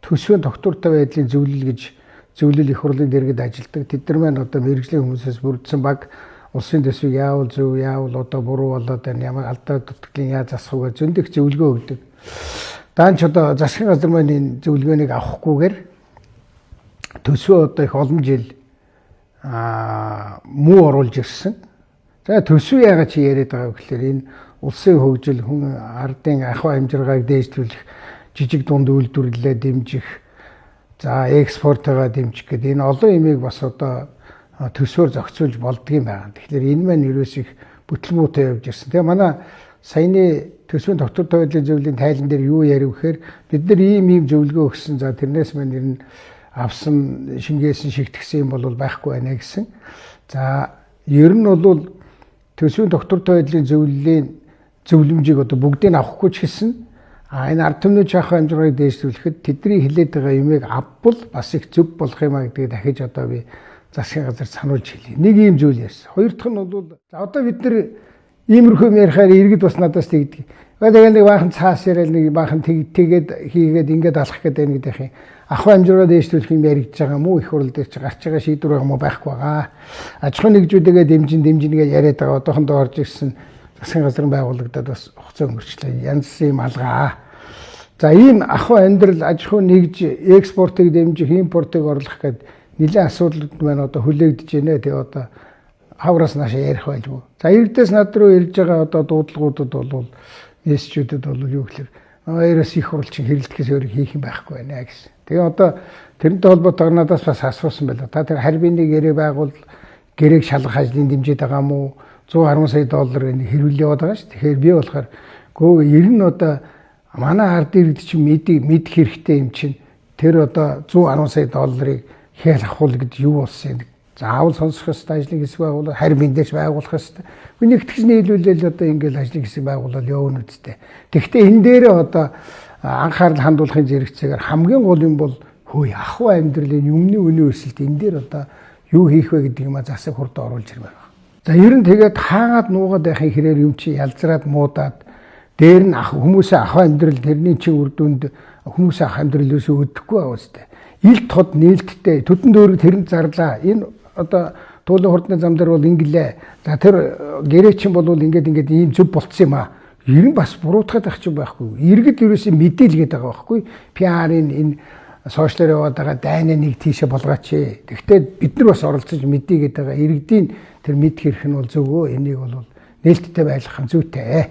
төсвийн тогтвортой байдлын зөвлөл их хурлын дэргэд ажилладаг. Тэд нар маань одоо мэргэжлийн хүмүүсээс бүрдсэн баг улсын төсвийг яавал зөв, яавал одоо буруу болоод байна, ямар алдаа дутагдлын яаж засах вэ зөндөх зөвлөгөө өгдөг. Даанч одоо засгийн газар маань энэ зөвлөгөөнийг авахгүйгээр төсвөө одоо их олон жил муу оруулж ирсэн. За төсвөө яагаад чи яриад байгаа вэ гэхээр энэ улсын хөгжил, хүн ардын ахуй амжиргааг дээшлүүлэх, жижиг дунд үйлдвэрлэлээ дэмжих, за экспортоо дэмжих гэдэг энэ олон юмыг бас одоо төсвөөр зохицуулж болдгийм байна. Тэгэхээр энэ маань ерөөс их бүтлгүүтэй явж ирсэн. Тэгээ манай саяны төсвийн тогтвортой байдлын зөвлөлийн тайлан дээр юу ярив гэхээр бид нар ийм зөвлөгөө өгсөн. За тэрнээс маань ер нь авсан, шингээсэн, шигтгсэн юм бол байхгүй байна гэсэн. За ер нь бол төсвийн тогтвортой байдлын зөвлөлийн зөвлөмжийг одоо бүгдийг авахгүй ч гэсэн энэ ард түмний ахуй амжиргааг дээшлүүлэхэд тэдний хилээд байгаа юмыг авбал бас их зөв болох юм а гэдгийг дахиж одоо би засгийн газар сануулж хэлье. Нэг ийм зүйл ярьсан. Хоёр дахь нь бол за одоо бид нар иймэрхүү юм ярихаар иргэд бас надаас тэгдэг. Тэгээд нэг баахан цаас яриад нэг баахан тэгээд хийгээд ингээд алах гэдэг нэг дэх юм. Ахуй амжиргаа дээшлүүлэх юм яригдж байгаа мó их хурл дээр чи гарч байгаа шийдвэр байгаа мó байхгүй байгаа. Аж ахуйн нэгжүүдэгээ дэмжингээ яриад байгаа одоохондоо орж ирсэн засгийн газрын байгууллагад бас хугацаа өнгөрчлээ. Янз юм алгаа. За ийм ахуй амьдрал, аж ахуй нэгж, экспортыг дэмжих, импортыг орлох гэдэг нэлээд асуудлууд маань одоо хүлээгдэж байна. Тэгээ одоо хавраас наашаа ярих байлгүй. За эрдээс над руу ирж байгаа одоо дуудлагуудад бол мессежүүдэд бол юу гэхээр хоёроос их хурл чинь хэрэлдэхээс өөр хийх юм байхгүй байна гэсэн. Тэгээ одоо тэрнтэй холбоотойгоор надаас бас асуусан байлаа. Та тэр харьбины гэрээ байгуул гэрээг шалгах ажлын дэмжиж байгаа мó 110 сая доллар хэрүүл яваад байгаа шүү. Тэгэхээр би болохоор гөө ер нь одоо манай ард иргэд чинь мэдэх хэрэгтэй юм чинь тэр одоо 110 сая долларыг хэл авах гэж юу болсон юм. Заавал сонсох ёстой ажлын хэсэг байгуулах, харьбин дээрч байгуулах ёстой. Нэгтгэж нийлүүлэл одоо ингээл ажлын хэсэг байгуулал явна үсттэй. Тэгэхдээ энэ дээрээ одоо анхаарал хандуулахын зэрэгцээгээр хамгийн гол юм бол хөөе ахуй амьдралын өмнө өнөө өсөлт энэ дээр одоо юу хийх вэ гэдэг юм а засаг хурд оруулж ирмээр байна. За ер нь тэгээд хаагаад нуугаад байхын хэрээр юм чи ялзраад муудаад дээр нь хүмүүсээ ахуй амьдрал тэрний чинь үр дүнд хүмүүсээ ахуй амьдрал өсөө өдөхгүй байгаа үстэй. Ил тод нээлттэй төдөн дөөрөг тэрэнд зарлаа. Энэ одоо туулын хурдны зам дээр бол ингэлээ. За тэр гэрээ чинь бол ингээд ийм зөв болцсон юм а. Ер нь бас буруутгаад байх чинь байхгүй. Иргэд ерөөсөө мэдээлгээд байгаа байхгүй. PR-ын энэ сошиалэр яваад байгаа дайнаа нэг тийшээ болгооч. Тэгвэл бид нар бас оролцож мэдээгээд байгаа. Иргэдийн тэр мэдэх хэрэг нь бол зөвөө. Энийг бол нээлттэй байлгах зүйтэй.